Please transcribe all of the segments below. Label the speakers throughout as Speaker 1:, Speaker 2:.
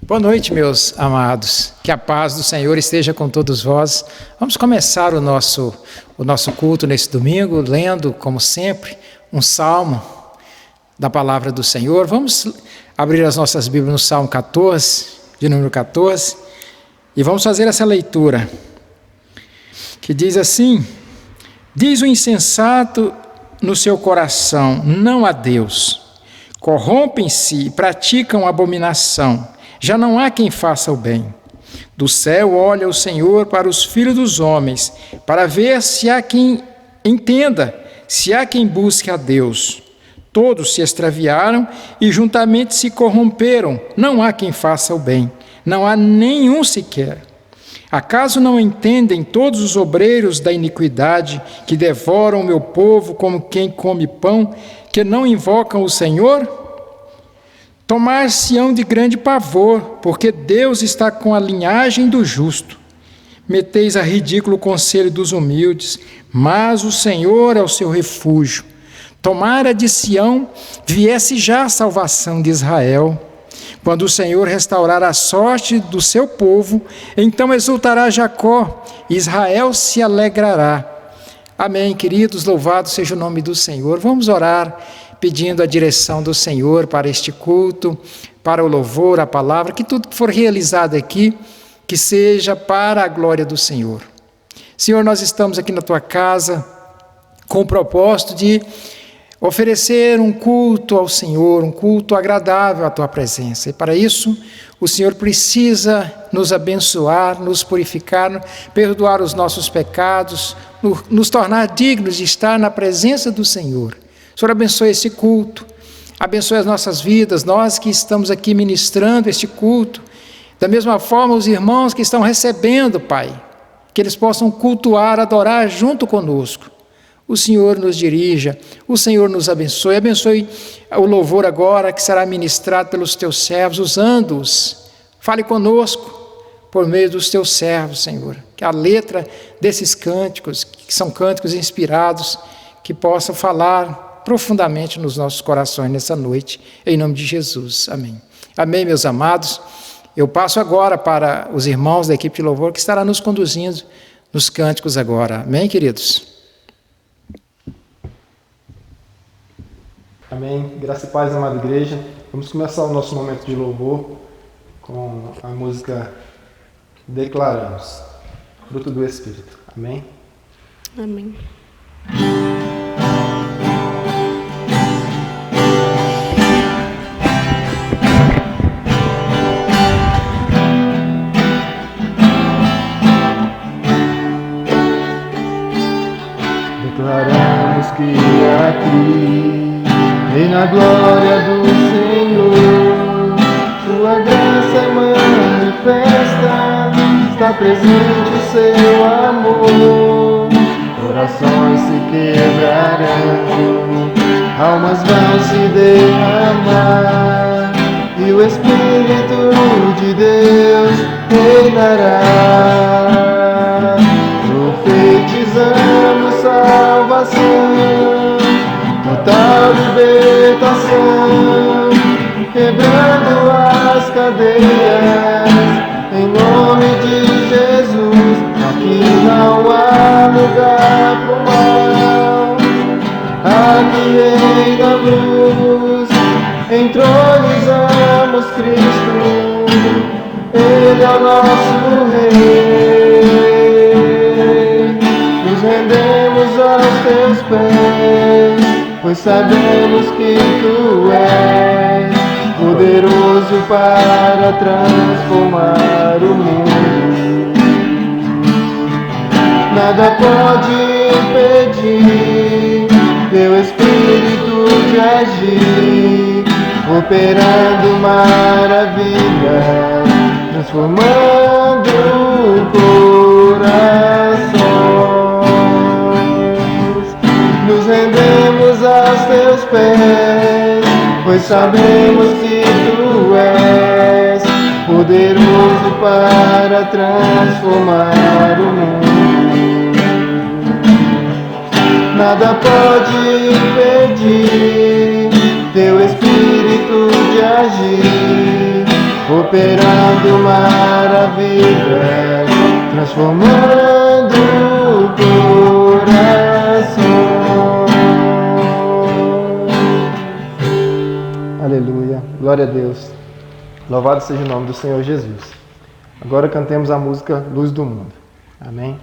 Speaker 1: Boa noite, meus amados. Que a paz do Senhor esteja com todos vós. Vamos começar o nosso culto nesse domingo, lendo, como sempre, um salmo da palavra do Senhor. Vamos abrir as nossas Bíblias no Salmo 14, de número 14, e vamos fazer essa leitura, que diz assim: diz o insensato no seu coração, não há Deus. Corrompem-se e praticam abominação. Já não há quem faça o bem. Do céu olha o Senhor para os filhos dos homens, para ver se há quem entenda, se há quem busque a Deus. Todos se extraviaram e juntamente se corromperam. Não há quem faça o bem. Não há nenhum sequer. Acaso não entendem todos os obreiros da iniquidade que devoram o meu povo como quem come pão, que não invocam o Senhor? Tomar-se-ão de grande pavor, porque Deus está com a linhagem do justo. Meteis a ridículo o conselho dos humildes, mas o Senhor é o seu refúgio. Tomara de Sião viesse já a salvação de Israel. Quando o Senhor restaurar a sorte do seu povo, então exultará Jacó, e Israel se alegrará. Amém, queridos, louvado seja o nome do Senhor. Vamos orar pedindo a direção do Senhor para este culto, para o louvor, a palavra, que tudo que for realizado aqui, que seja para a glória do Senhor. Senhor, nós estamos aqui na tua casa com o propósito de oferecer um culto ao Senhor, um culto agradável à tua presença. E para isso, o Senhor precisa nos abençoar, nos purificar, perdoar os nossos pecados, nos tornar dignos de estar na presença do Senhor. O Senhor abençoe esse culto, abençoe as nossas vidas, nós que estamos aqui ministrando este culto. Da mesma forma, os irmãos que estão recebendo, Pai, que eles possam cultuar, adorar junto conosco. O Senhor nos dirija, o Senhor nos abençoe. Abençoe o louvor agora que será ministrado pelos teus servos, usando-os. Fale conosco por meio dos teus servos, Senhor. Que a letra desses cânticos, que são cânticos inspirados, que possam falar profundamente nos nossos corações nessa noite, em nome de Jesus. Amém. Amém, meus amados. Eu passo agora para os irmãos da equipe de louvor que estará nos conduzindo nos cânticos agora. Amém, queridos?
Speaker 2: Amém. Graça e paz, amada igreja. Vamos começar o nosso momento de louvor com a música Declaramos, fruto do Espírito. Amém?
Speaker 3: Amém.
Speaker 2: Declaramos que aqui reina a glória do Senhor, sua graça manifesta, está presente o seu amor. Corações se quebrarão, almas vão se derramar, e o Espírito de Deus reinará. Profetizamos salvação, total libertação, quebrando as cadeias, em nome de Jesus. Aqui não há lugar pro mal, aqui reina a luz, entronizamos Cristo, Ele é o nosso Rei. Nos rendemos aos teus pés, pois sabemos que tu és poderoso para transformar o mundo. Nada pode impedir teu Espírito de agir, operando maravilhas, transformando corações. Nos rendemos aos teus pés, pois sabemos que tu és poderoso para transformar o mundo. Nada pode impedir teu Espírito de agir, operando maravilhas, transformando o coração. Aleluia, glória a Deus. Louvado seja o nome do Senhor Jesus. Agora cantemos a música Luz do Mundo. Amém?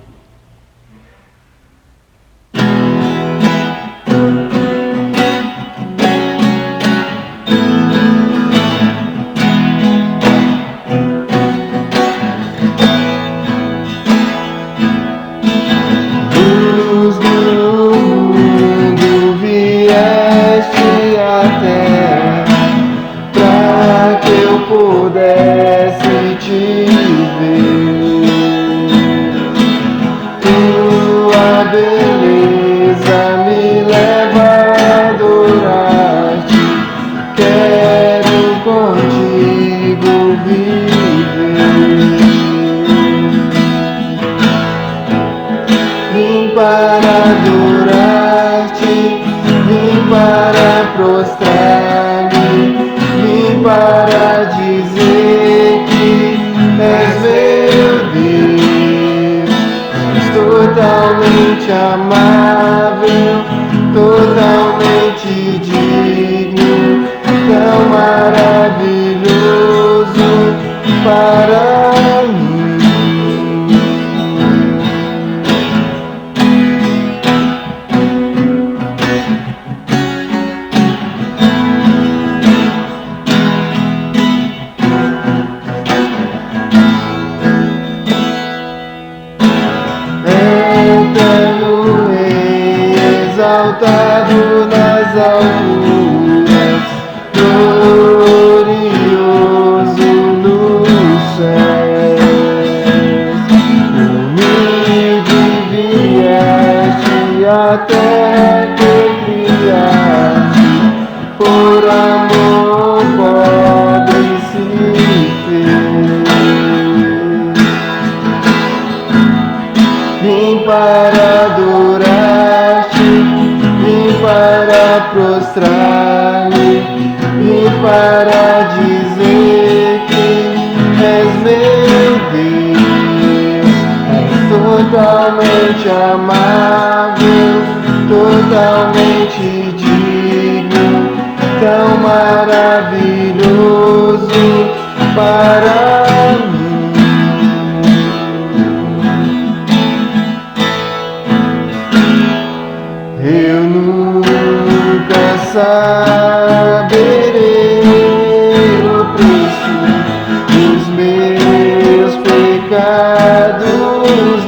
Speaker 3: Amável, totalmente digno, tão maravilhoso para mim. Exaltado nas alturas, glorioso nos céus, humilde vieste até que criaste, por amor pobre se fez. Vim para adorar-te, vim para prostrar-me, vim para dizer que és meu Deus. És totalmente amável, totalmente digno, tão maravilhoso para mim. Eu nunca saberei o preço dos meus pecados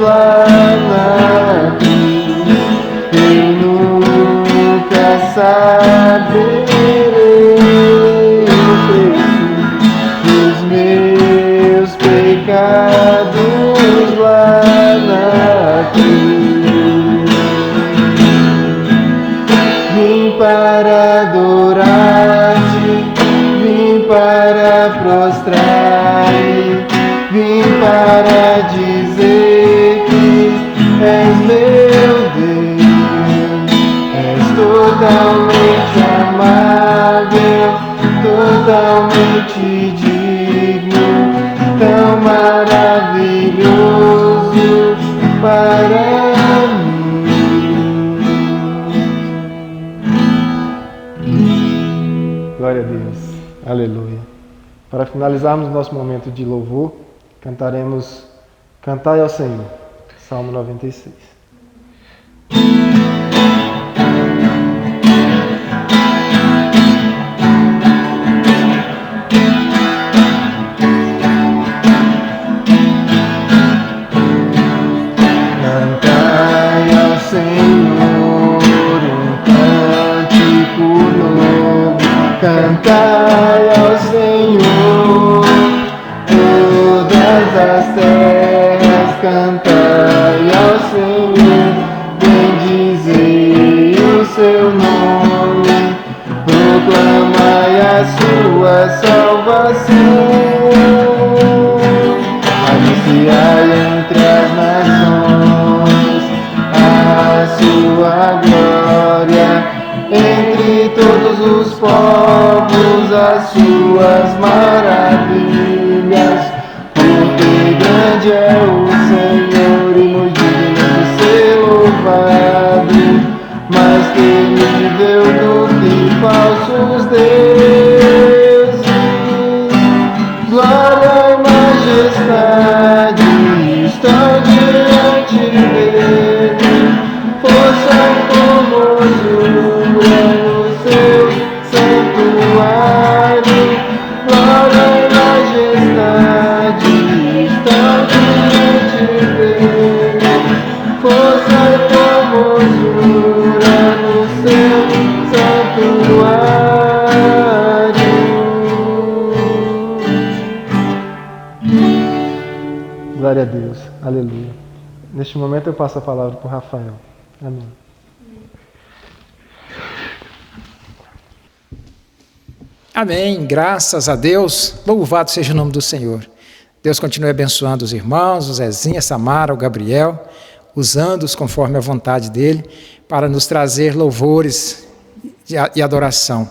Speaker 3: lá na cruz. Eu nunca saberei o preço dos meus pecados lá na cruz. Vim para adorar-te, vim para prostrar-me, vim para dizer que és meu Deus. És totalmente amável, totalmente digno, tão maravilhoso para mim. Glória a Deus. Aleluia. Para finalizarmos nosso momento de louvor, cantaremos Cantai ao Senhor, Salmo 96. Cantai ao Senhor um cântico novo. Cantai ao Senhor todas as terras, cantai ao Senhor, bendizei o seu nome, proclamai a sua salvação, anunciai entre as nações a sua glória, entre todos os povos as suas maravilhas. Glória a Deus. Aleluia. Neste momento eu passo a palavra para o Rafael. Amém.
Speaker 1: Amém. Graças a Deus. Louvado seja o nome do Senhor. Deus continue abençoando os irmãos, o Zezinho, a Samara, o Gabriel, usando-os conforme a vontade dele, para nos trazer louvores e adoração.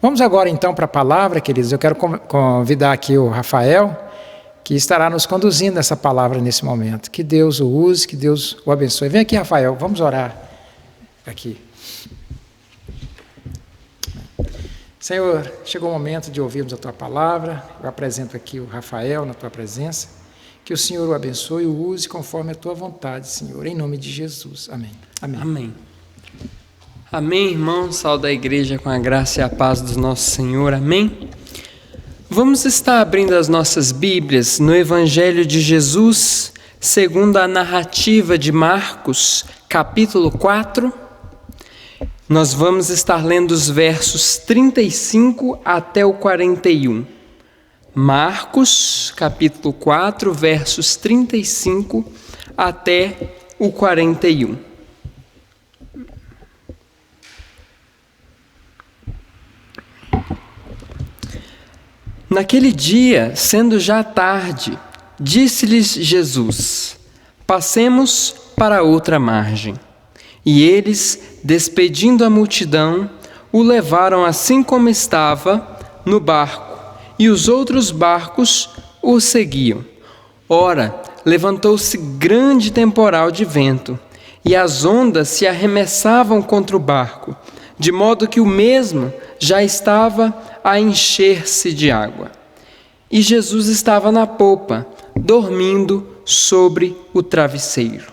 Speaker 1: Vamos agora então para a palavra, queridos. Eu quero convidar aqui o Rafael, que estará nos conduzindo nessa palavra nesse momento. Que Deus o use, que Deus o abençoe. Vem aqui, Rafael, vamos orar aqui. Senhor, chegou o momento de ouvirmos a Tua palavra. Eu apresento aqui o Rafael na Tua presença. Que o Senhor o abençoe e o use conforme a Tua vontade, Senhor. Em nome de Jesus. Amém. Amém.
Speaker 4: Amém. Amém, irmãos. Saúde da igreja com a graça e a paz do nosso Senhor. Amém. Vamos estar abrindo as nossas Bíblias no Evangelho de Jesus, segundo a narrativa de Marcos, capítulo 4. Nós vamos estar lendo os versos 35 até o 41. Marcos, capítulo 4, versos 35 até o 41. Naquele dia, sendo já tarde, disse-lhes Jesus: passemos para outra margem. E eles, despedindo a multidão, o levaram assim como estava no barco, e os outros barcos o seguiam. Ora, levantou-se grande temporal de vento, e as ondas se arremessavam contra o barco, de modo que o mesmo já estava a encher-se de água. E Jesus estava na popa, dormindo sobre o travesseiro.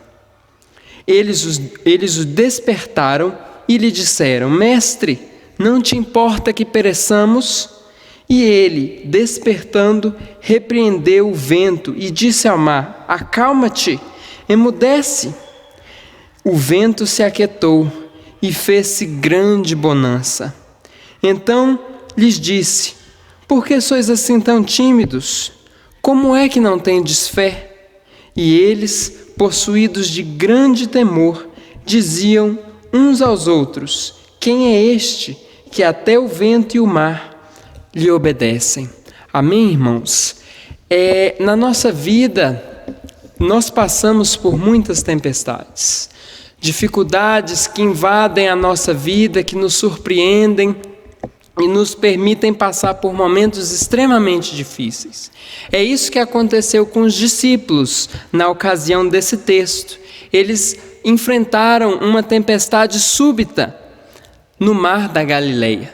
Speaker 4: Eles o despertaram e lhe disseram: Mestre, não te importa que pereçamos? E ele, despertando, repreendeu o vento e disse ao mar: Acalma-te, emudece. O vento se aquietou e fez-se grande bonança. Então lhes disse: Por que sois assim tão tímidos? Como é que não tendes fé? E eles, possuídos de grande temor, diziam uns aos outros: Quem é este que até o vento e o mar lhe obedecem? Amém, irmãos? Na nossa vida, nós passamos por muitas tempestades, dificuldades que invadem a nossa vida, que nos surpreendem e nos permitem passar por momentos extremamente difíceis. É isso que aconteceu com os discípulos na ocasião desse texto. Eles enfrentaram uma tempestade súbita no mar da Galileia.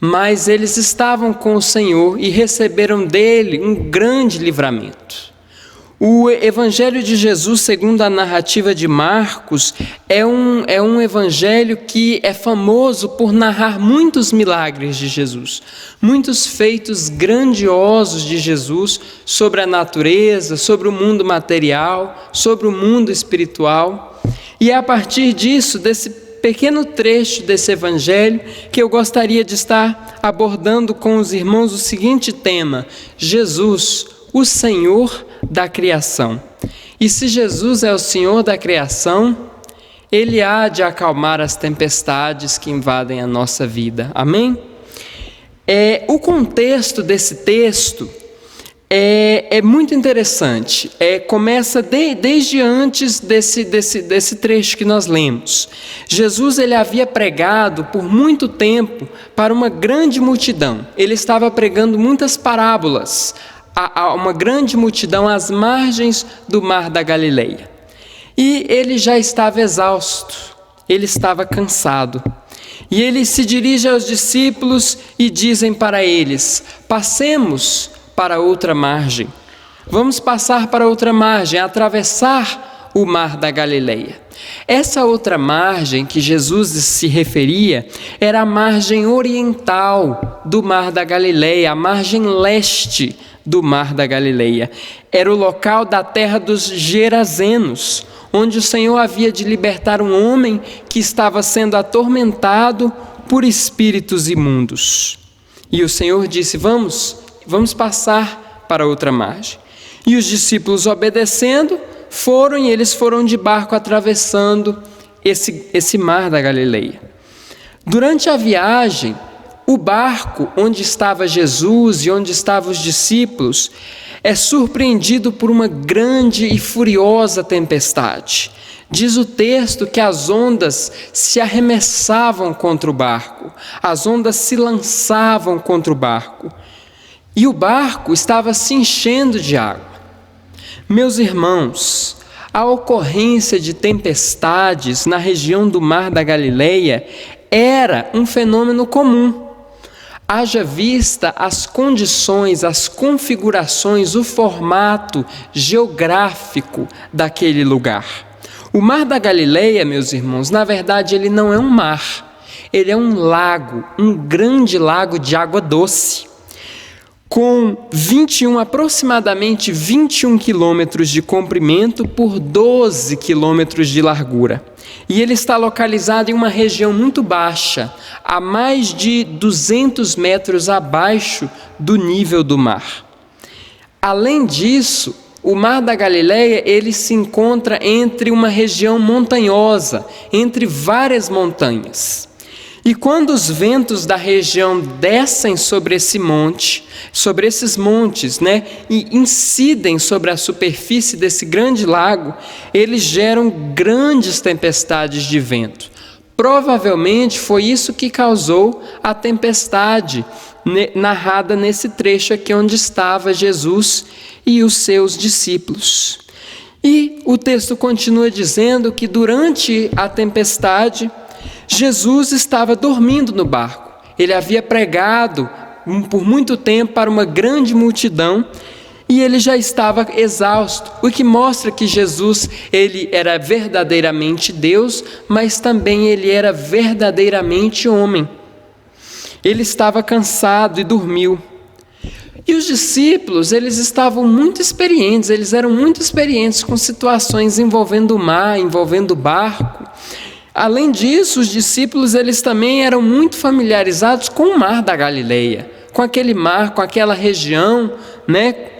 Speaker 4: Mas eles estavam com o Senhor e receberam dele um grande livramento. O Evangelho de Jesus, segundo a narrativa de Marcos, é um evangelho que é famoso por narrar muitos milagres de Jesus, muitos feitos grandiosos de Jesus sobre a natureza, sobre o mundo material, sobre o mundo espiritual. E é a partir disso, desse pequeno trecho desse evangelho, que eu gostaria de estar abordando com os irmãos o seguinte tema: Jesus, o Senhor da criação. E se Jesus é o Senhor da criação, Ele há de acalmar as tempestades que invadem a nossa vida. Amém? O contexto desse texto é muito interessante. Começa desde antes desse trecho que nós lemos. Jesus, ele havia pregado por muito tempo para uma grande multidão. Ele estava pregando muitas parábolas a uma grande multidão às margens do mar da Galileia. E ele já estava exausto, ele estava cansado. E ele se dirige aos discípulos e dizem para eles: passemos para outra margem. Vamos passar para outra margem, atravessar o mar da Galileia. Essa outra margem que Jesus se referia era a margem oriental do mar da Galileia, a margem leste do mar da Galileia. Era o local da terra dos Gerazenos, onde o Senhor havia de libertar um homem que estava sendo atormentado por espíritos imundos. E o Senhor disse: vamos passar para outra margem. E os discípulos, obedecendo, eles foram de barco atravessando esse mar da Galileia. Durante a viagem, o barco onde estava Jesus e onde estavam os discípulos é surpreendido por uma grande e furiosa tempestade. Diz o texto que as ondas se arremessavam contra o barco, as ondas se lançavam contra o barco, e o barco estava se enchendo de água. Meus irmãos, a ocorrência de tempestades na região do Mar da Galileia era um fenômeno comum. Haja vista as condições, as configurações, o formato geográfico daquele lugar. O Mar da Galileia, meus irmãos, na verdade ele não é um mar, ele é um lago, um grande lago de água doce, com aproximadamente 21 quilômetros de comprimento por 12 quilômetros de largura. E ele está localizado em uma região muito baixa, a mais de 200 metros abaixo do nível do mar. Além disso, o Mar da Galileia, ele se encontra entre uma região montanhosa, entre várias montanhas. E quando os ventos da região descem sobre esses montes, e incidem sobre a superfície desse grande lago, eles geram grandes tempestades de vento. Provavelmente foi isso que causou a tempestade narrada nesse trecho aqui onde estava Jesus e os seus discípulos. E o texto continua dizendo que durante a tempestade, Jesus estava dormindo no barco. Ele havia pregado por muito tempo para uma grande multidão e ele já estava exausto, o que mostra que Jesus, ele era verdadeiramente Deus, mas também ele era verdadeiramente homem. Ele estava cansado e dormiu. E os discípulos, eles estavam muito experientes, eles eram muito experientes com situações envolvendo o mar, envolvendo o barco. Além disso, os discípulos, eles também eram muito familiarizados com o Mar da Galileia, com aquele mar, com aquela região,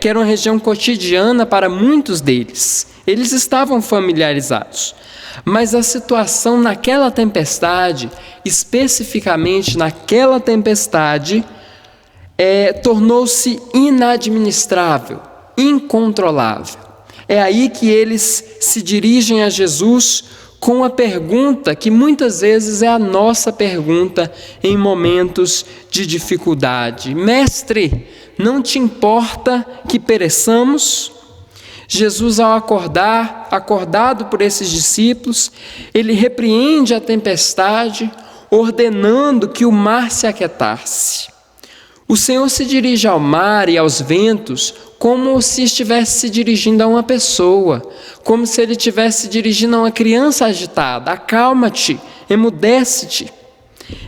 Speaker 4: que era uma região cotidiana para muitos deles. Eles estavam familiarizados. Mas a situação naquela tempestade, especificamente naquela tempestade, tornou-se inadministrável, incontrolável. É aí que eles se dirigem a Jesus com a pergunta que muitas vezes é a nossa pergunta em momentos de dificuldade: Mestre, não te importa que pereçamos? Jesus, ao acordado por esses discípulos, ele repreende a tempestade, ordenando que o mar se aquietasse. O Senhor se dirige ao mar e aos ventos como se estivesse se dirigindo a uma pessoa, como se ele estivesse se dirigindo a uma criança agitada. Acalma-te, emudece-te.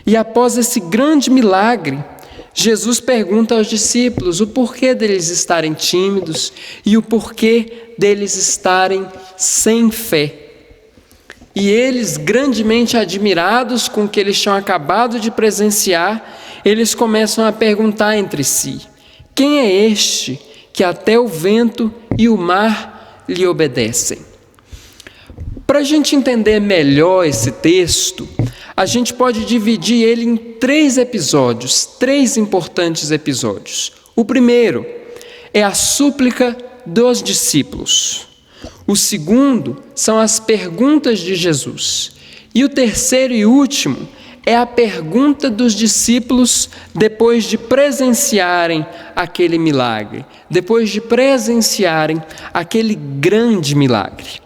Speaker 4: E após esse grande milagre, Jesus pergunta aos discípulos o porquê deles estarem tímidos e o porquê deles estarem sem fé. E eles, grandemente admirados com o que eles tinham acabado de presenciar, eles começam a perguntar entre si: quem é este que até o vento e o mar lhe obedecem? Para a gente entender melhor esse texto, a gente pode dividir ele em 3 episódios, 3 importantes episódios. O primeiro é a súplica dos discípulos. O segundo são as perguntas de Jesus. E o terceiro e último é a pergunta dos discípulos depois de presenciarem aquele milagre, depois de presenciarem aquele grande milagre.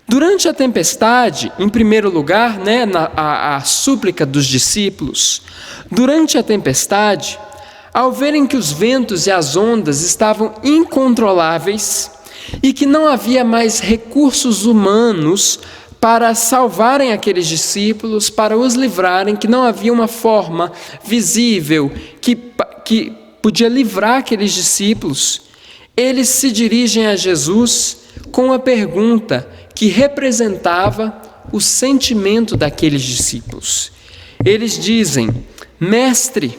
Speaker 4: Durante a tempestade, em primeiro lugar, a súplica dos discípulos, durante a tempestade, ao verem que os ventos e as ondas estavam incontroláveis e que não havia mais recursos humanos para salvarem aqueles discípulos, para os livrarem, que não havia uma forma visível que podia livrar aqueles discípulos, eles se dirigem a Jesus com a pergunta que representava o sentimento daqueles discípulos. Eles dizem: Mestre,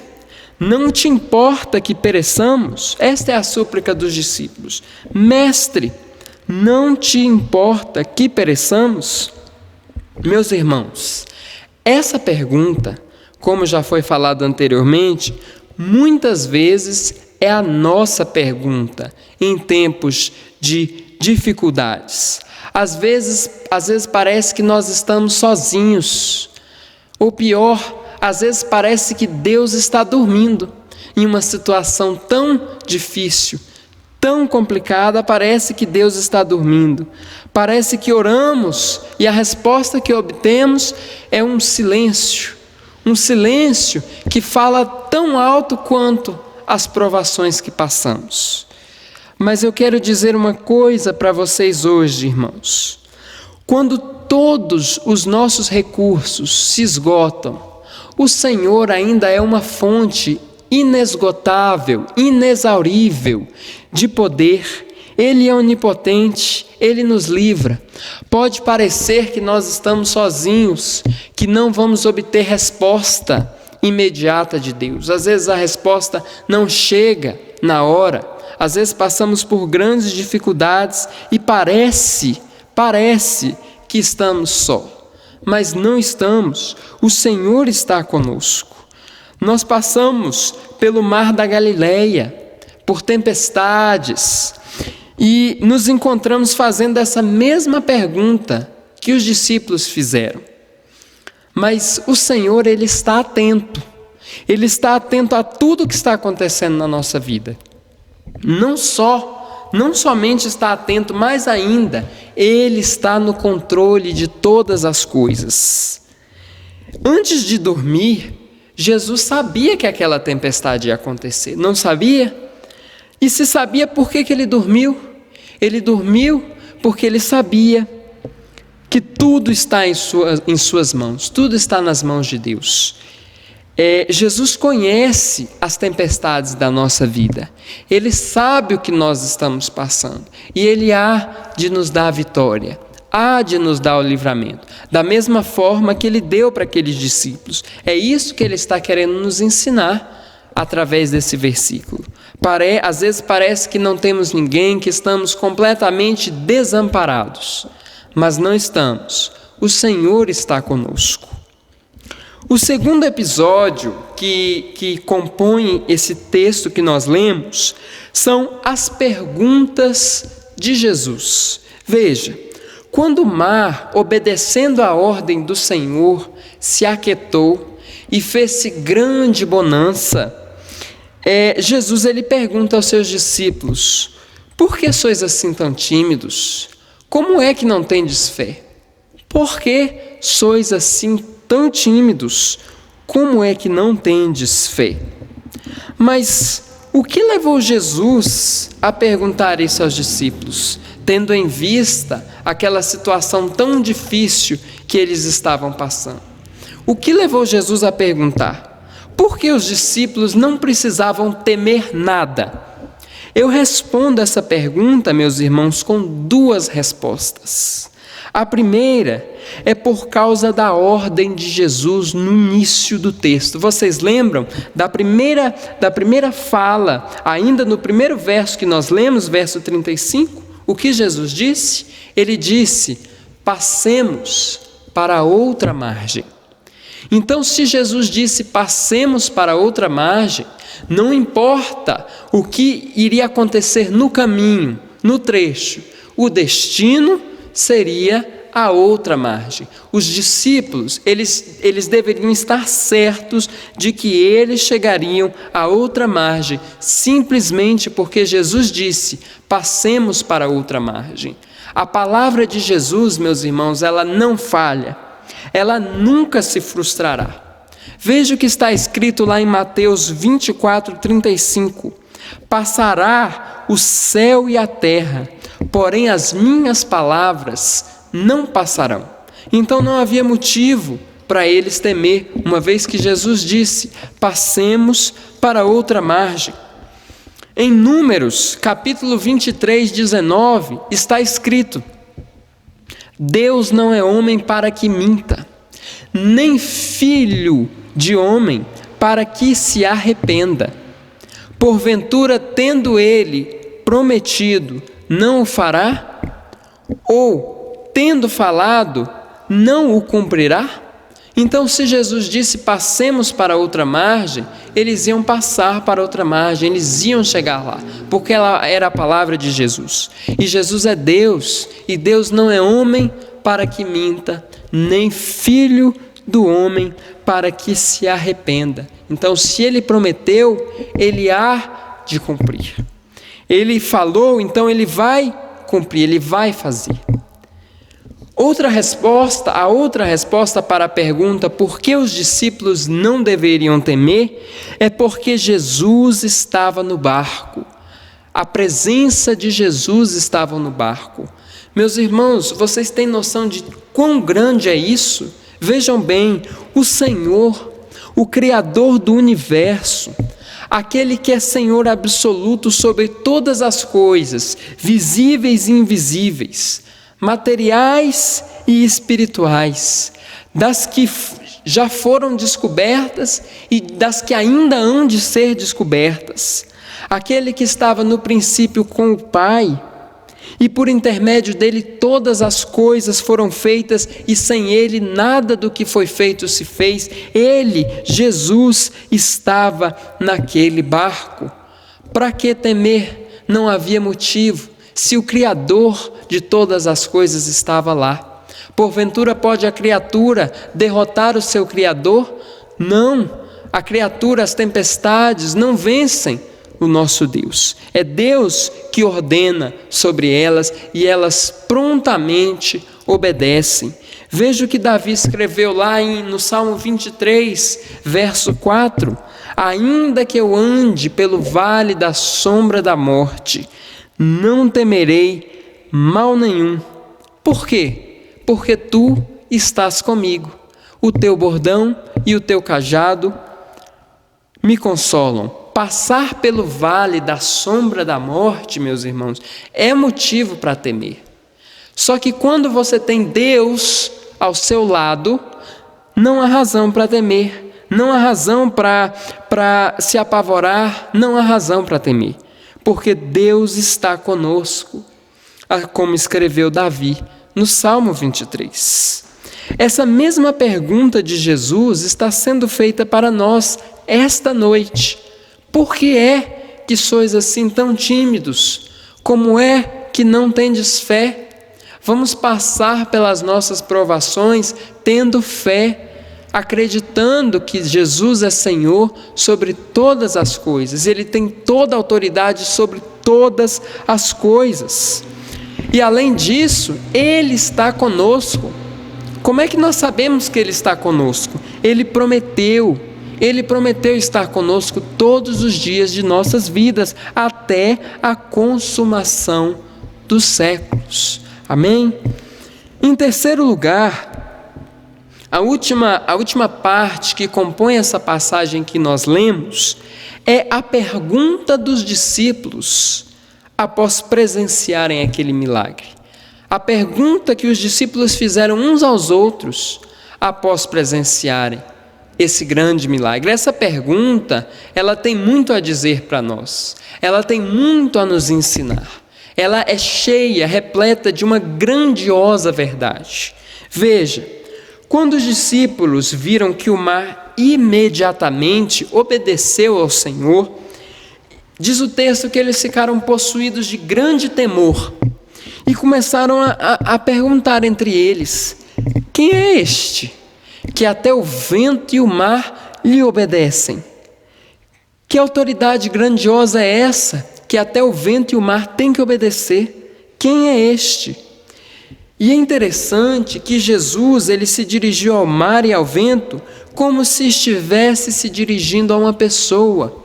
Speaker 4: não te importa que pereçamos? Esta é a súplica dos discípulos. Mestre, não te importa que pereçamos? Meus irmãos, essa pergunta, como já foi falado anteriormente, muitas vezes é a nossa pergunta em tempos de dificuldades. Às vezes parece que nós estamos sozinhos. Ou pior, às vezes parece que Deus está dormindo. Em uma situação tão difícil, tão complicada, parece que Deus está dormindo. Parece que oramos e a resposta que obtemos é um silêncio que fala tão alto quanto as provações que passamos. Mas eu quero dizer uma coisa para vocês hoje, irmãos. Quando todos os nossos recursos se esgotam, o Senhor ainda é uma fonte inesgotável, inexaurível de poder. Ele é onipotente, Ele nos livra. Pode parecer que nós estamos sozinhos, que não vamos obter resposta imediata de Deus. Às vezes a resposta não chega na hora. Às vezes passamos por grandes dificuldades e parece que estamos só. Mas não estamos. O Senhor está conosco. Nós passamos pelo mar da Galileia, por tempestades, e nos encontramos fazendo essa mesma pergunta que os discípulos fizeram. Mas o Senhor, Ele está atento. Ele está atento a tudo que está acontecendo na nossa vida. Não somente está atento, mas ainda Ele está no controle de todas as coisas. Antes de dormir, Jesus sabia que aquela tempestade ia acontecer, não sabia? E se sabia, por que Ele dormiu? Ele dormiu porque Ele sabia que tudo está em suas mãos, tudo está nas mãos de Deus. Jesus conhece as tempestades da nossa vida, Ele sabe o que nós estamos passando e Ele há de nos dar a vitória, há de nos dar o livramento, da mesma forma que Ele deu para aqueles discípulos. É isso que Ele está querendo nos ensinar através desse versículo. Às vezes parece que não temos ninguém, que estamos completamente desamparados, mas não estamos. O Senhor está conosco. O segundo episódio que compõe esse texto que nós lemos são as perguntas de Jesus. Veja, quando o mar, obedecendo à ordem do Senhor, se aquietou e fez-se grande bonança, Jesus ele pergunta aos seus discípulos: por que sois assim tão tímidos? Como é que não tendes fé? Por que sois assim tão tímidos? Como é que não tendes fé? Mas o que levou Jesus a perguntar isso aos discípulos, tendo em vista aquela situação tão difícil que eles estavam passando? O que levou Jesus a perguntar? Por que os discípulos não precisavam temer nada? Eu respondo essa pergunta, meus irmãos, com duas respostas. A primeira é por causa da ordem de Jesus no início do texto. Vocês lembram da primeira fala, ainda no primeiro verso que nós lemos, verso 35? O que Jesus disse? Ele disse: passemos para outra margem. Então, se Jesus disse passemos para outra margem, não importa o que iria acontecer no caminho, no trecho, o destino seria a outra margem. Os discípulos, eles deveriam estar certos de que eles chegariam à outra margem, simplesmente porque Jesus disse: passemos para outra margem. A palavra de Jesus, meus irmãos, ela não falha, ela nunca se frustrará. Veja o que está escrito lá em Mateus 24:35. Passará o céu e a terra, porém as minhas palavras não passarão. Então não havia motivo para eles temer, uma vez que Jesus disse: passemos para outra margem. Em Números, capítulo 23:19, está escrito: Deus não é homem para que minta, nem filho de homem para que se arrependa. Porventura, tendo ele prometido, não o fará? Ou, tendo falado, não o cumprirá? Então, se Jesus disse, passemos para outra margem, eles iam passar para outra margem, eles iam chegar lá, porque ela era a palavra de Jesus. E Jesus é Deus, e Deus não é homem para que minta, nem filho do homem para que se arrependa. Então, se ele prometeu, ele há de cumprir. Ele falou, então ele vai cumprir, ele vai fazer. A outra resposta para a pergunta por que os discípulos não deveriam temer é porque Jesus estava no barco. A presença de Jesus estava no barco. Meus irmãos, vocês têm noção de quão grande é isso? Vejam bem, o Senhor, o Criador do universo, aquele que é Senhor absoluto sobre todas as coisas, visíveis e invisíveis, materiais e espirituais, das que já foram descobertas e das que ainda hão de ser descobertas. Aquele que estava no princípio com o Pai, e por intermédio dele todas as coisas foram feitas, e sem ele nada do que foi feito se fez. Ele, Jesus, estava naquele barco. Para que temer? Não havia motivo, se o Criador de todas as coisas estava lá. Porventura pode a criatura derrotar o seu Criador? Não, a criatura, as tempestades não vencem o nosso Deus. É Deus que ordena sobre elas e elas prontamente obedecem. Veja o que Davi escreveu lá no Salmo 23, verso 4. Ainda que eu ande pelo vale da sombra da morte, não temerei mal nenhum. Por quê? Porque tu estás comigo. O teu bordão e o teu cajado me consolam. Passar pelo vale da sombra da morte, meus irmãos, é motivo para temer. Só que quando você tem Deus ao seu lado, não há razão para temer, não há razão para se apavorar, não há razão para temer, porque Deus está conosco, como escreveu Davi no Salmo 23. Essa mesma pergunta de Jesus está sendo feita para nós esta noite. Por que é que sois assim tão tímidos? Como é que não tendes fé? Vamos passar pelas nossas provações tendo fé, acreditando que Jesus é Senhor sobre todas as coisas. Ele tem toda a autoridade sobre todas as coisas. E além disso, Ele está conosco. Como é que nós sabemos que Ele está conosco? Ele prometeu estar conosco todos os dias de nossas vidas, até a consumação dos séculos. Amém? Em terceiro lugar, a última parte que compõe essa passagem que nós lemos é a pergunta dos discípulos após presenciarem aquele milagre. A pergunta que os discípulos fizeram uns aos outros após presenciarem esse grande milagre. Essa pergunta, ela tem muito a dizer para nós. Ela tem muito a nos ensinar. Ela é cheia, repleta de uma grandiosa verdade. Veja, quando os discípulos viram que o mar imediatamente obedeceu ao Senhor, diz o texto que eles ficaram possuídos de grande temor e começaram a perguntar entre eles: quem é este que até o vento e o mar lhe obedecem? Que autoridade grandiosa é essa que até o vento e o mar têm que obedecer? Quem é este? E é interessante que Jesus, ele se dirigiu ao mar e ao vento como se estivesse se dirigindo a uma pessoa,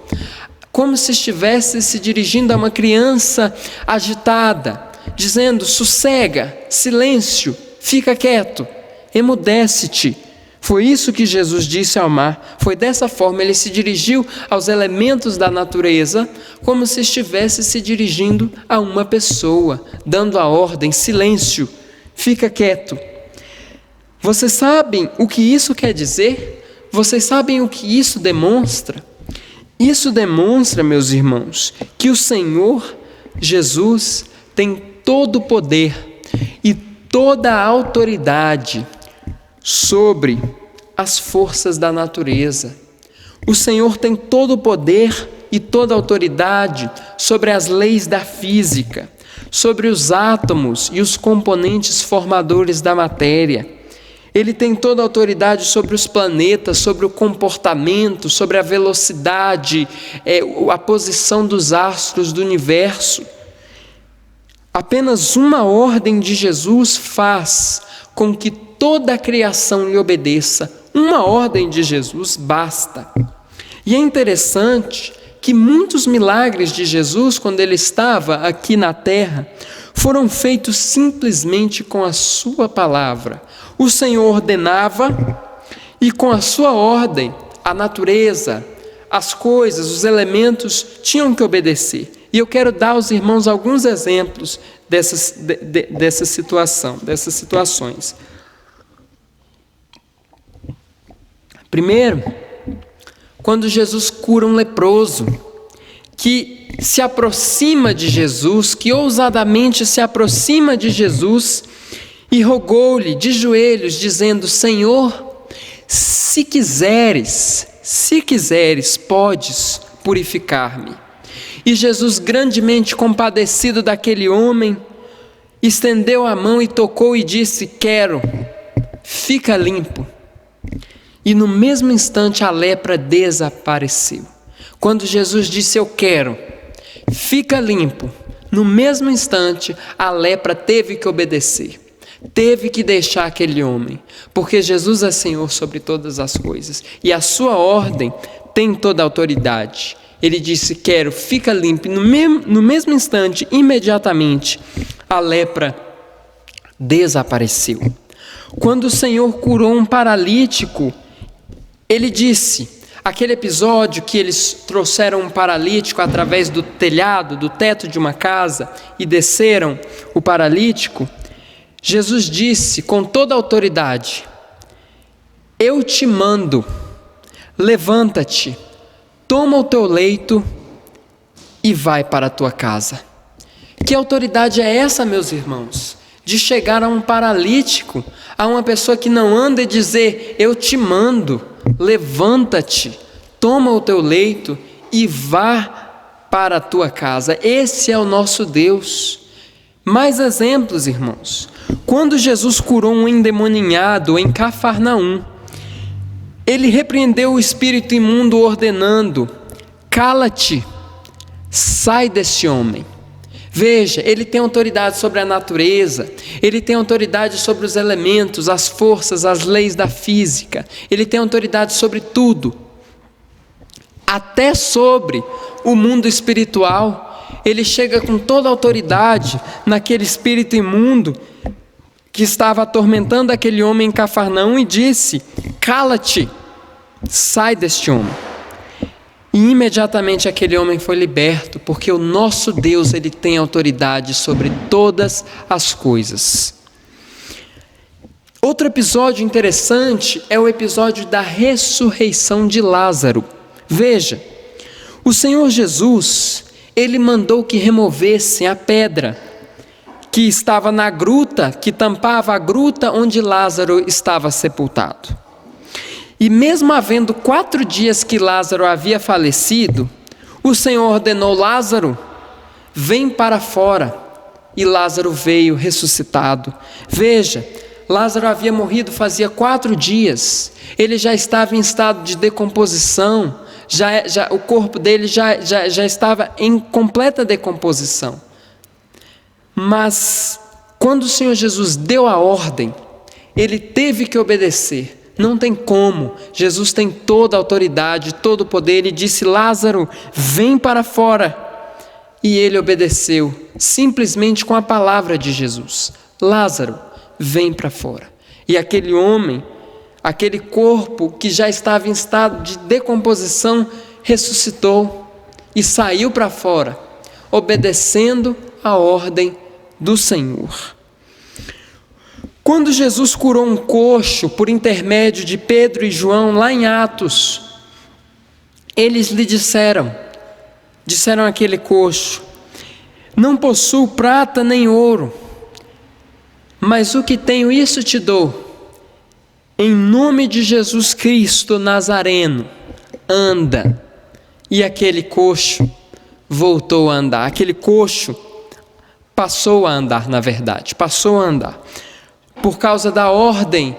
Speaker 4: como se estivesse se dirigindo a uma criança agitada, dizendo: sossega, silêncio, fica quieto, emudece-te. Foi isso que Jesus disse ao mar. Foi dessa forma, ele se dirigiu aos elementos da natureza, como se estivesse se dirigindo a uma pessoa, dando a ordem: silêncio, fica quieto. Vocês sabem o que isso quer dizer? Vocês sabem o que isso demonstra? Isso demonstra, meus irmãos, que o Senhor Jesus tem todo o poder e toda a autoridade sobre as forças da natureza. O Senhor tem todo o poder e toda a autoridade sobre as leis da física, sobre os átomos e os componentes formadores da matéria. Ele tem toda a autoridade sobre os planetas, sobre o comportamento, sobre a velocidade, a posição dos astros do universo. Apenas uma ordem de Jesus faz com que toda a criação lhe obedeça. Uma ordem de Jesus basta. E é interessante que muitos milagres de Jesus, quando ele estava aqui na terra, foram feitos simplesmente com a sua palavra. O Senhor ordenava e com a sua ordem, a natureza, as coisas, os elementos tinham que obedecer. E eu quero dar aos irmãos alguns exemplos dessas situações. Primeiro, quando Jesus cura um leproso, que se aproxima de Jesus, que ousadamente se aproxima de Jesus e rogou-lhe de joelhos, dizendo: Senhor, se quiseres, podes purificar-me. E Jesus, grandemente compadecido daquele homem, estendeu a mão e tocou e disse: quero, fica limpo. E no mesmo instante a lepra desapareceu. Quando Jesus disse: eu quero, fica limpo, no mesmo instante a lepra teve que obedecer, teve que deixar aquele homem, porque Jesus é Senhor sobre todas as coisas e a sua ordem tem toda a autoridade. Ele disse: quero, fica limpo. No mesmo instante, imediatamente, a lepra desapareceu. Quando o Senhor curou um paralítico, ele disse, aquele episódio que eles trouxeram um paralítico através do telhado, do teto de uma casa e desceram o paralítico, Jesus disse com toda a autoridade: eu te mando, levanta-te, toma o teu leito e vai para a tua casa. Que autoridade é essa, meus irmãos? De chegar a um paralítico, a uma pessoa que não anda e dizer: eu te mando, levanta-te, toma o teu leito e vá para a tua casa. Esse é o nosso Deus. Mais exemplos, irmãos. Quando Jesus curou um endemoniado em Cafarnaum, ele repreendeu o espírito imundo ordenando: cala-te, sai desse homem. Veja, ele tem autoridade sobre a natureza, ele tem autoridade sobre os elementos, as forças, as leis da física, ele tem autoridade sobre tudo, até sobre o mundo espiritual. Ele chega com toda a autoridade naquele espírito imundo que estava atormentando aquele homem em Cafarnaum e disse: cala-te, sai deste homem. E imediatamente aquele homem foi liberto, porque o nosso Deus, ele tem autoridade sobre todas as coisas. Outro episódio interessante é o episódio da ressurreição de Lázaro. Veja, o Senhor Jesus, ele mandou que removessem a pedra que estava na gruta, que tampava a gruta onde Lázaro estava sepultado. E mesmo havendo 4 dias que Lázaro havia falecido, o Senhor ordenou: Lázaro, vem para fora. E Lázaro veio ressuscitado. Veja, Lázaro havia morrido fazia 4 dias. Ele já estava em estado de decomposição. O corpo dele já estava em completa decomposição. Mas quando o Senhor Jesus deu a ordem, ele teve que obedecer. Não tem como, Jesus tem toda a autoridade, todo o poder. Ele disse: Lázaro, vem para fora. E ele obedeceu, simplesmente com a palavra de Jesus: Lázaro, vem para fora. E aquele homem, aquele corpo que já estava em estado de decomposição, ressuscitou e saiu para fora, obedecendo a ordem do Senhor. Quando Jesus curou um coxo por intermédio de Pedro e João lá em Atos, eles lhe disseram àquele coxo: não possuo prata nem ouro, mas o que tenho isso te dou. Em nome de Jesus Cristo Nazareno, anda. E aquele coxo voltou a andar. Aquele coxo passou a andar, na verdade, passou a andar. Por causa da ordem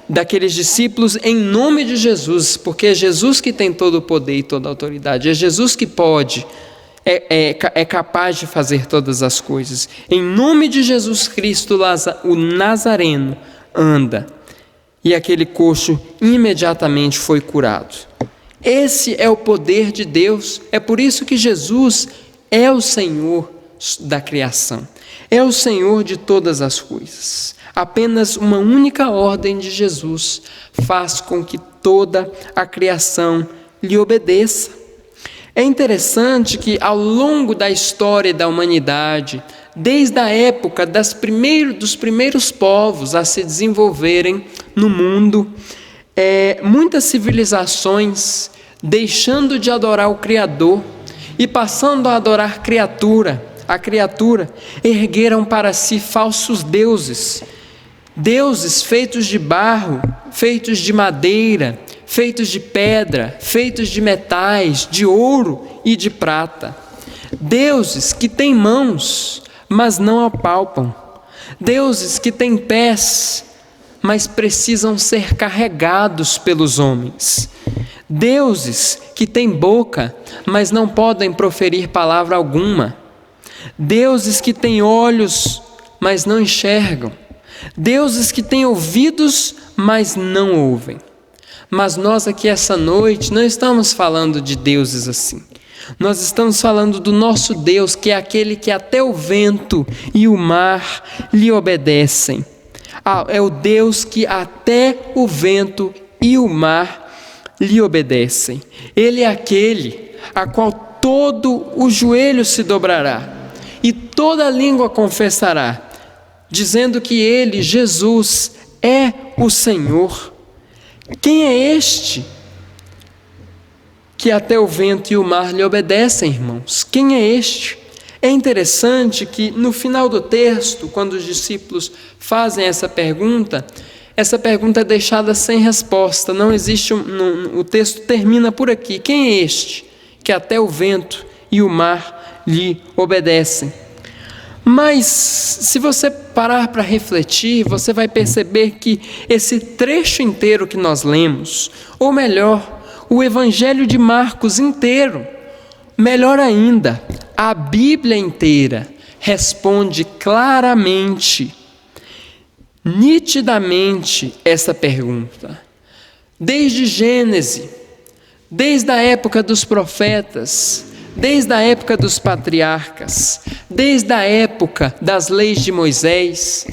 Speaker 4: daqueles discípulos, em nome de Jesus, porque é Jesus que tem todo o poder e toda a autoridade, é Jesus que pode, é capaz de fazer todas as coisas. Em nome de Jesus Cristo, o Nazareno, anda. E aquele coxo imediatamente foi curado. Esse é o poder de Deus. É por isso que Jesus é o Senhor da criação, é o Senhor de todas as coisas. Apenas uma única ordem de Jesus faz com que toda a criação lhe obedeça. É interessante que ao longo da história da humanidade, desde a época dos primeiros povos a se desenvolverem no mundo, muitas civilizações, deixando de adorar o Criador e passando a adorar a criatura, ergueram para si falsos deuses, deuses feitos de barro, feitos de madeira, feitos de pedra, feitos de metais, de ouro e de prata. Deuses que têm mãos, mas não apalpam. Deuses que têm pés, mas precisam ser carregados pelos homens. Deuses que têm boca, mas não podem proferir palavra alguma. Deuses que têm olhos, mas não enxergam. Deuses que têm ouvidos, mas não ouvem. Mas nós aqui essa noite não estamos falando de deuses assim. Nós estamos falando do nosso Deus, que é aquele que até o vento e o mar lhe obedecem. É o Deus que até o vento e o mar lhe obedecem. Ele é aquele a qual todo o joelho se dobrará e toda língua confessará, dizendo que Ele, Jesus, é o Senhor. Quem é este que até o vento e o mar lhe obedecem, irmãos? Quem é este? É interessante que no final do texto, quando os discípulos fazem essa pergunta é deixada sem resposta. Não existe, o texto termina por aqui. Quem é este que até o vento e o mar lhe obedecem? Mas se você parar para refletir, você vai perceber que esse trecho inteiro que nós lemos, ou melhor, o Evangelho de Marcos inteiro, melhor ainda, a Bíblia inteira responde claramente, nitidamente essa pergunta. Desde Gênesis, desde a época dos profetas, desde a época dos patriarcas, desde a época das leis de Moisés,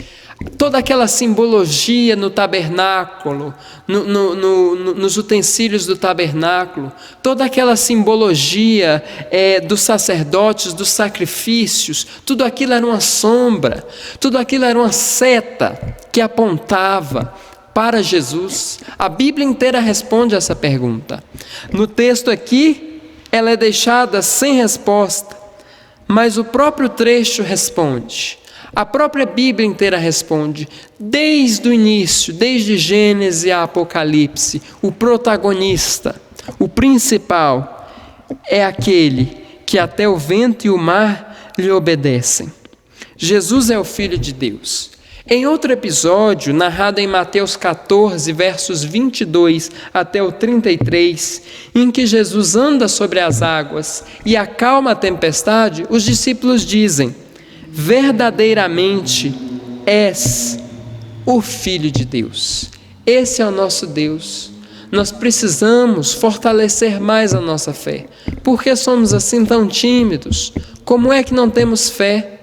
Speaker 4: toda aquela simbologia no tabernáculo, nos utensílios do tabernáculo, toda aquela simbologia dos sacerdotes, dos sacrifícios, tudo aquilo era uma sombra, tudo aquilo era uma seta que apontava para Jesus. A Bíblia inteira responde essa pergunta. No texto aqui, ela é deixada sem resposta, mas o próprio trecho responde. A própria Bíblia inteira responde, desde o início, desde Gênesis a Apocalipse. O protagonista, o principal, é aquele que até o vento e o mar lhe obedecem. Jesus é o Filho de Deus. Em outro episódio, narrado em Mateus 14, versos 22 até o 33, em que Jesus anda sobre as águas e acalma a tempestade, os discípulos dizem: verdadeiramente és o Filho de Deus. Esse é o nosso Deus. Nós precisamos fortalecer mais a nossa fé. Por que somos assim tão tímidos? Como é que não temos fé?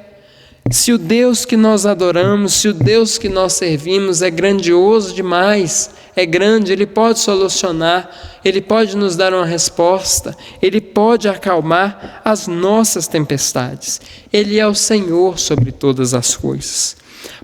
Speaker 4: Se o Deus que nós adoramos, se o Deus que nós servimos é grandioso demais, é grande, Ele pode solucionar, Ele pode nos dar uma resposta, Ele pode acalmar as nossas tempestades. Ele é o Senhor sobre todas as coisas.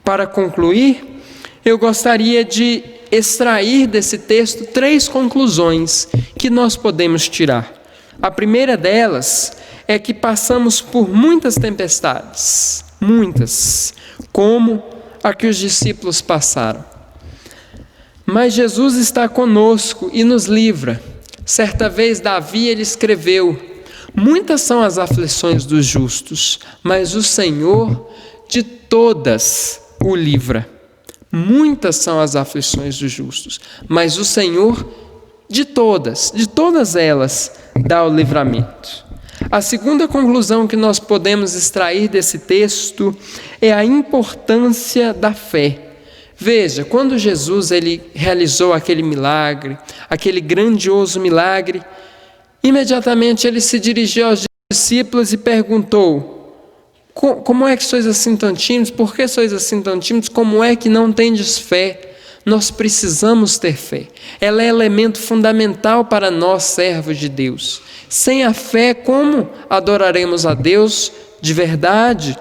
Speaker 4: Para concluir, eu gostaria de extrair desse texto 3 conclusões que nós podemos tirar. A primeira delas é que passamos por muitas tempestades, muitas, como a que os discípulos passaram. Mas Jesus está conosco e nos livra. Certa vez Davi ele escreveu: muitas são as aflições dos justos, mas o Senhor de todas o livra. Muitas são as aflições dos justos, mas o Senhor de todas elas dá o livramento. A segunda conclusão que nós podemos extrair desse texto é a importância da fé. Veja, quando Jesus ele realizou aquele milagre, aquele grandioso milagre, imediatamente ele se dirigiu aos discípulos e perguntou: como é que sois assim tão tímidos? Por que sois assim tão tímidos? Como é que não tendes fé? Nós precisamos ter fé. Ela é elemento fundamental para nós, servos de Deus. Sem a fé, como adoraremos a Deus de verdade,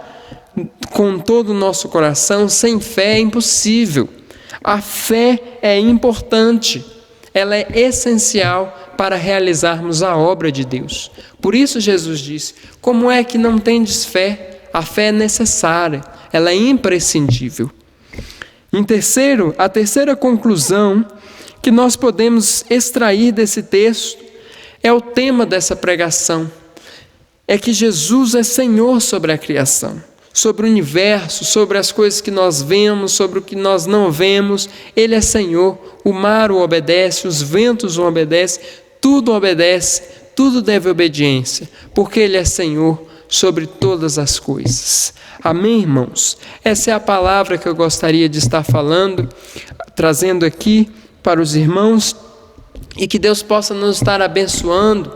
Speaker 4: com todo o nosso coração? Sem fé é impossível. A fé é importante. Ela é essencial para realizarmos a obra de Deus. Por isso Jesus disse: como é que não tendes fé? A fé é necessária, ela é imprescindível. A terceira conclusão que nós podemos extrair desse texto é o tema dessa pregação. É que Jesus é Senhor sobre a criação, sobre o universo, sobre as coisas que nós vemos, sobre o que nós não vemos. Ele é Senhor. O mar o obedece, os ventos o obedecem, tudo obedece, tudo deve obediência, porque Ele é Senhor sobre todas as coisas. Amém, irmãos? Essa é a palavra que eu gostaria de estar falando, trazendo aqui para os irmãos, e que Deus possa nos estar abençoando.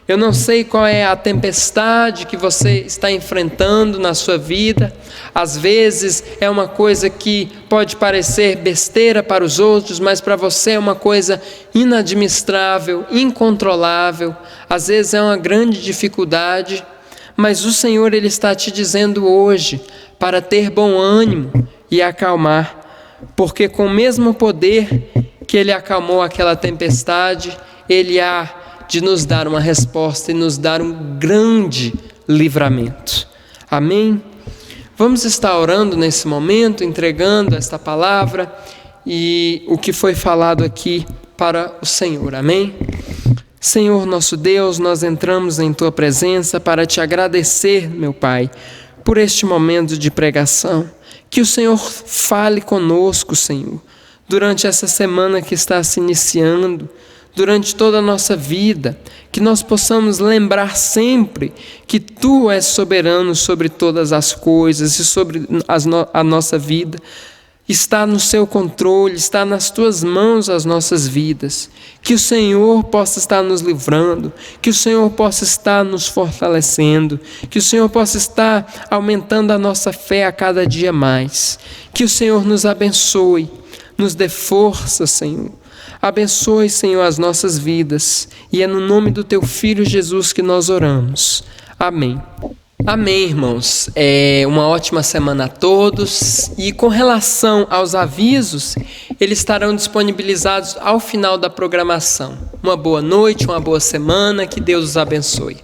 Speaker 4: Eu não sei qual é a tempestade que você está enfrentando na sua vida. Às vezes é uma coisa que pode parecer besteira para os outros, mas para você é uma coisa inadministrável, incontrolável. Às vezes é uma grande dificuldade, mas o Senhor ele está te dizendo hoje para ter bom ânimo e acalmar, porque com o mesmo poder que Ele acalmou aquela tempestade, Ele há de nos dar uma resposta e nos dar um grande livramento. Amém? Vamos estar orando nesse momento, entregando esta palavra e o que foi falado aqui para o Senhor. Amém? Senhor nosso Deus, nós entramos em Tua presença para Te agradecer, meu Pai, por este momento de pregação. Que o Senhor fale conosco, Senhor, durante essa semana que está se iniciando, durante toda a nossa vida, que nós possamos lembrar sempre que Tu és soberano sobre todas as coisas e sobre a nossa vida. Está no Seu controle, está nas Tuas mãos as nossas vidas. Que o Senhor possa estar nos livrando, que o Senhor possa estar nos fortalecendo, que o Senhor possa estar aumentando a nossa fé a cada dia mais. Que o Senhor nos abençoe, nos dê força, Senhor. Abençoe, Senhor, as nossas vidas. E é no nome do Teu Filho Jesus que nós oramos. Amém. Amém, irmãos. Uma ótima semana a todos. E com relação aos avisos, eles estarão disponibilizados ao final da programação. Uma boa noite, uma boa semana. Que Deus os abençoe.